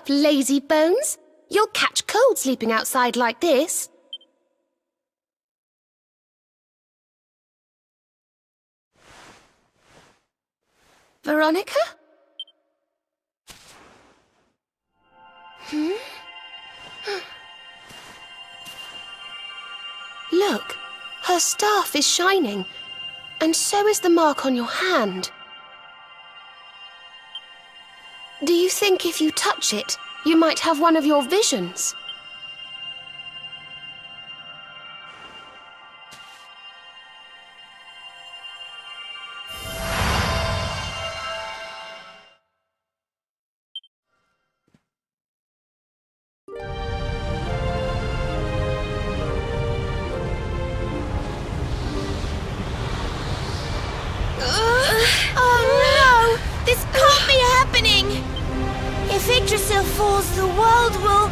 up, lazy bones. You'll catch cold sleeping outside like this. Veronica? Look, her staff is shining, and so is the mark on your hand. Do you think if you touch it, you might have one of your visions? Falls, the world will...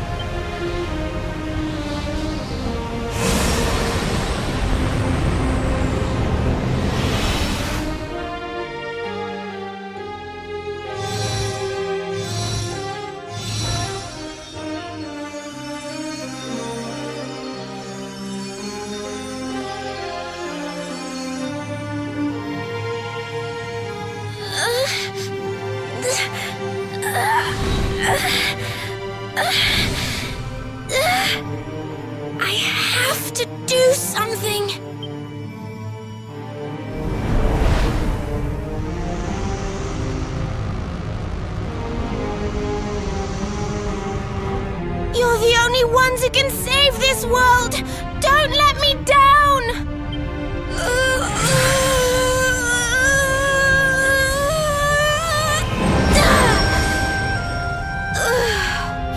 I have to do something! You're the only ones who can save this world! Don't let me down!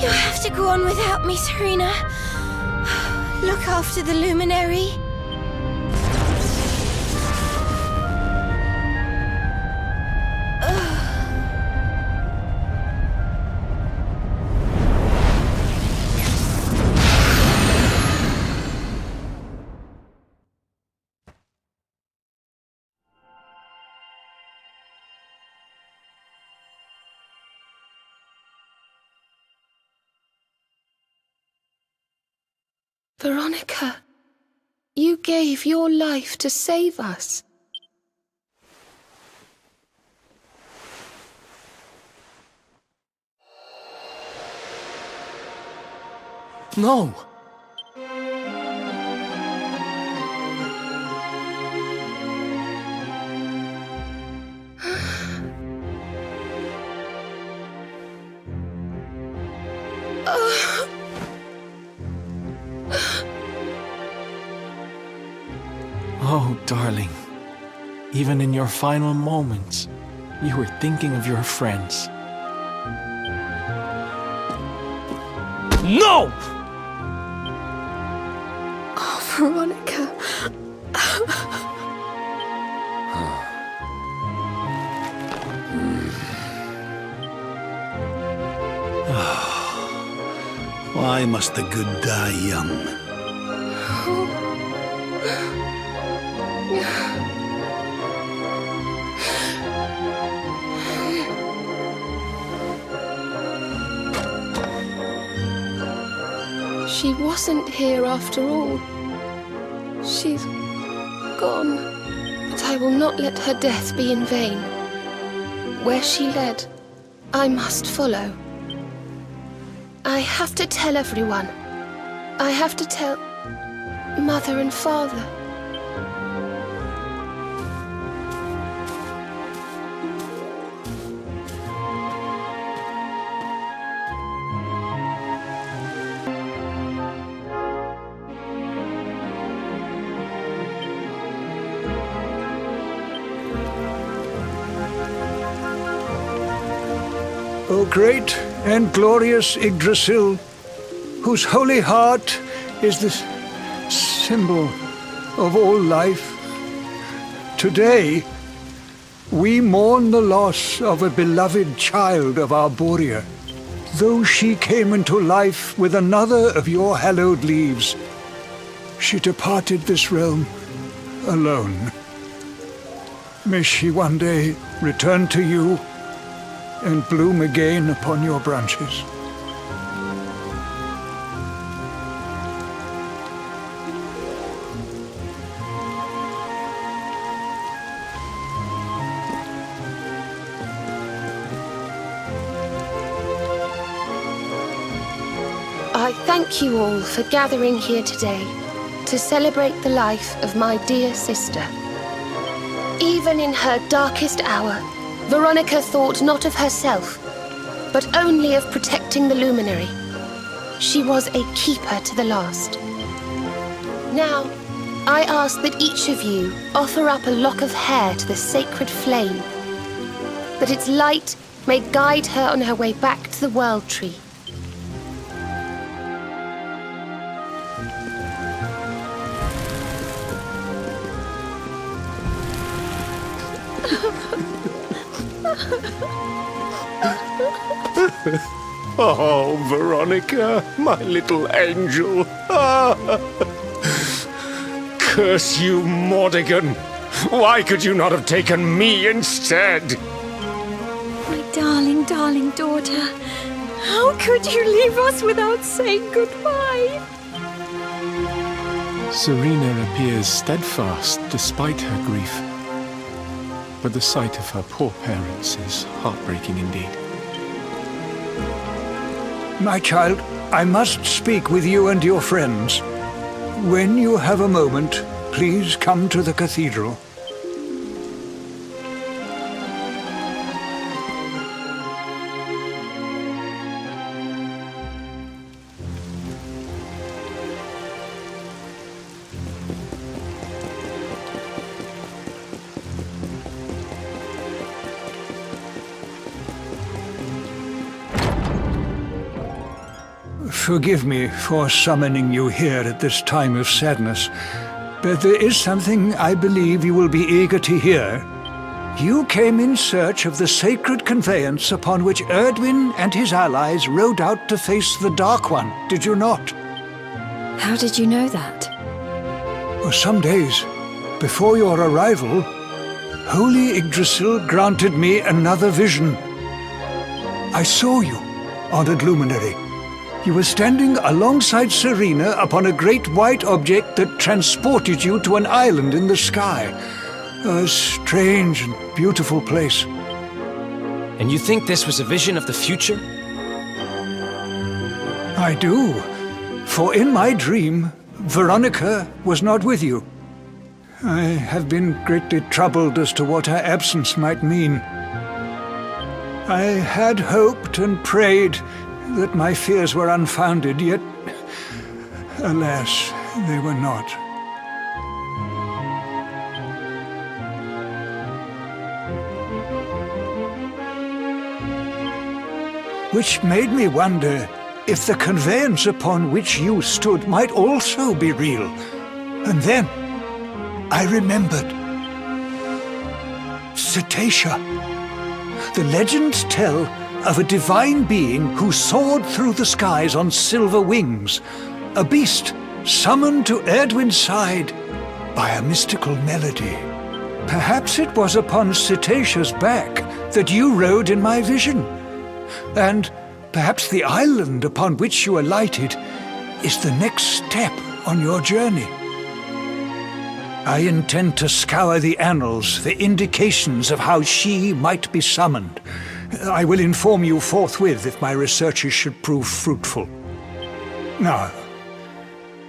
You have to go on without me, Serena. Look after the luminary. Veronica, you gave your life to save us. No! Oh, darling. Even in your final moments, you were thinking of your friends. No! Oh, Veronica. Why must the good die young? She wasn't here after all. She's gone. But I will not let her death be in vain. Where she led, I must follow. I have to tell everyone. I have to tell Mother and Father. O great and glorious Yggdrasil, whose holy heart is the symbol of all life, today we mourn the loss of a beloved child of Arborea. Though she came into life with another of your hallowed leaves, she departed this realm alone. May she one day return to you and bloom again upon your branches. I thank you all for gathering here today to celebrate the life of my dear sister. Even in her darkest hour, Veronica thought not of herself, but only of protecting the luminary. She was a keeper to the last. Now, I ask that each of you offer up a lock of hair to the sacred flame, that its light may guide her on her way back to the World Tree. Oh, Veronica, my little angel. Curse you, Mordigan. Why could you not have taken me instead? My darling, darling daughter. How could you leave us without saying goodbye? Serena appears steadfast despite her grief. But the sight of her poor parents is heartbreaking indeed. My child, I must speak with you and your friends. When you have a moment, please come to the cathedral. Forgive me for summoning you here at this time of sadness, but there is something I believe you will be eager to hear. You came in search of the sacred conveyance upon which Erdwin and his allies rode out to face the Dark One, did you not? How did you know that? For some days before your arrival, Holy Yggdrasil granted me another vision. I saw you, honored luminary. You were standing alongside Serena upon a great white object that transported you to an island in the sky. A strange and beautiful place. And you think this was a vision of the future? I do. For in my dream, Veronica was not with you. I have been greatly troubled as to what her absence might mean. I had hoped and prayed that my fears were unfounded, yet, alas, they were not. Which made me wonder if the conveyance upon which you stood might also be real. And then I remembered. Cetacea. The legends tell of a divine being who soared through the skies on silver wings, a beast summoned to Erdwin's side by a mystical melody. Perhaps it was upon Cetacea's back that you rode in my vision, and perhaps the island upon which you alighted is the next step on your journey. I intend to scour the annals for indications of how she might be summoned. I will inform you forthwith if my researches should prove fruitful. Now,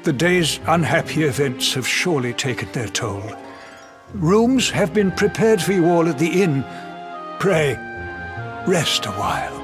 the day's unhappy events have surely taken their toll. Rooms have been prepared for you all at the inn. Pray, rest a while.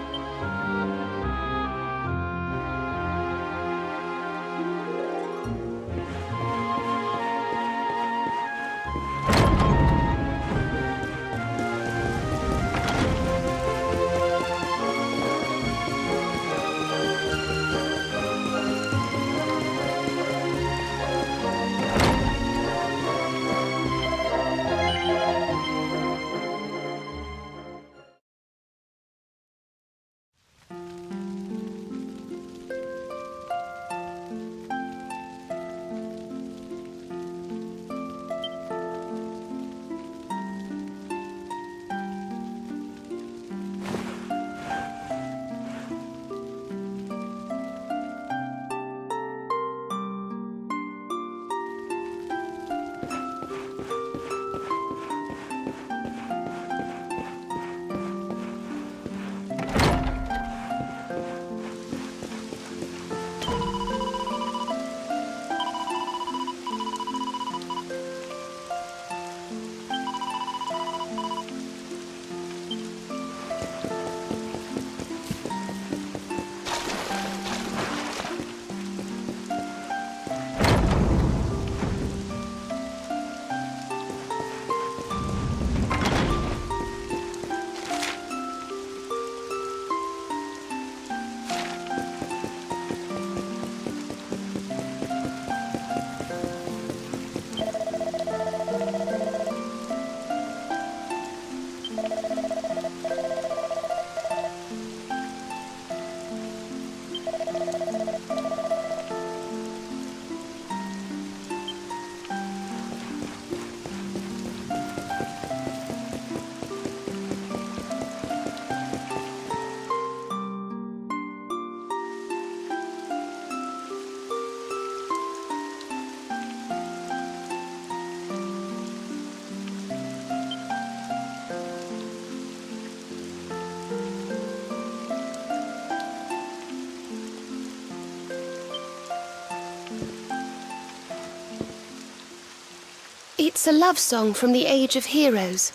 It's a love song from the Age of Heroes.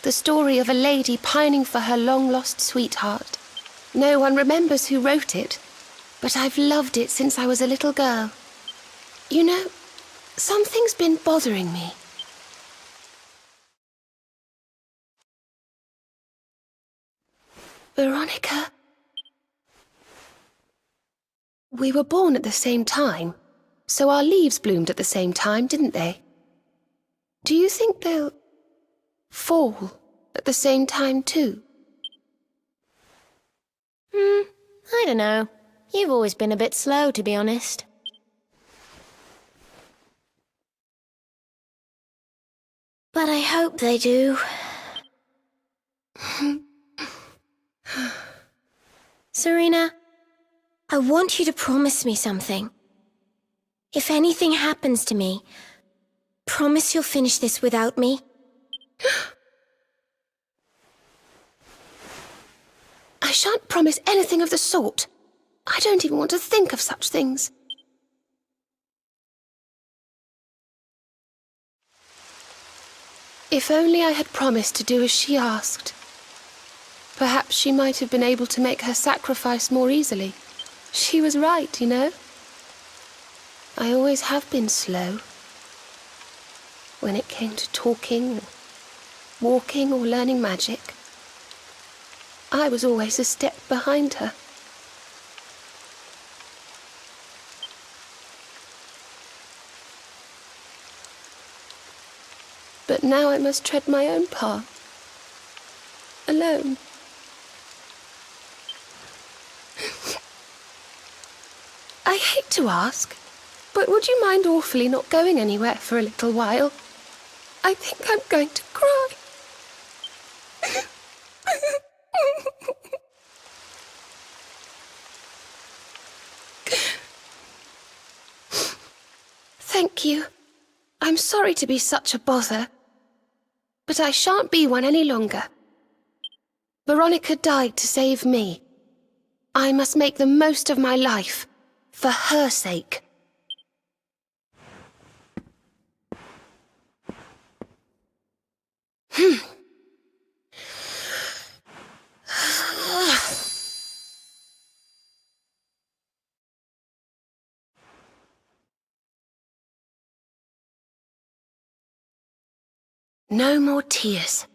The story of a lady pining for her long-lost sweetheart. No one remembers who wrote it, but I've loved it since I was a little girl. You know, something's been bothering me. Veronica? We were born at the same time, so our leaves bloomed at the same time, didn't they? Do you think they'll fall at the same time too? I don't know. You've always been a bit slow, to be honest. But I hope they do. Serena, I want you to promise me something. If anything happens to me, promise you'll finish this without me. I shan't promise anything of the sort. I don't even want to think of such things. If only I had promised to do as she asked. Perhaps she might have been able to make her sacrifice more easily. She was right, you know. I always have been slow. When it came to talking, walking, or learning magic, I was always a step behind her. But now I must tread my own path, alone. I hate to ask, but would you mind awfully not going anywhere for a little while? I think I'm going to cry. Thank you. I'm sorry to be such a bother, but I shan't be one any longer. Veronica died to save me. I must make the most of my life, for her sake. No more tears.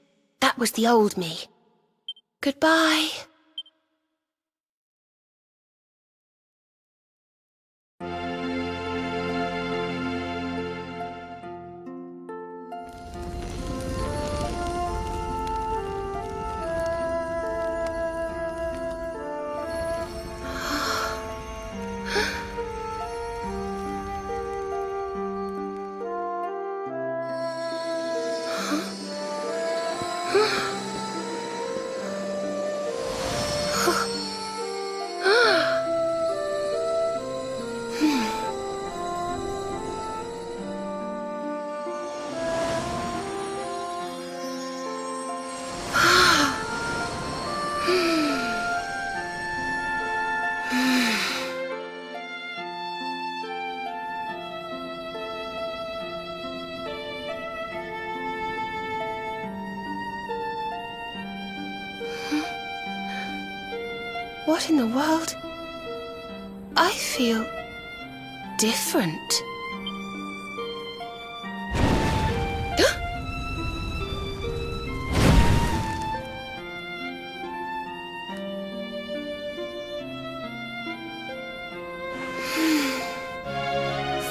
That was the old me. Goodbye. What in the world? I feel different.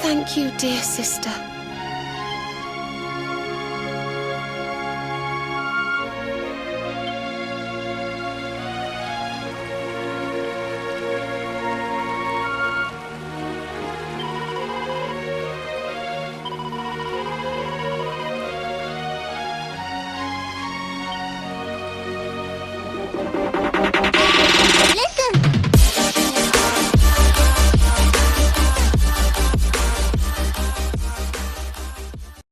Thank you, dear sister.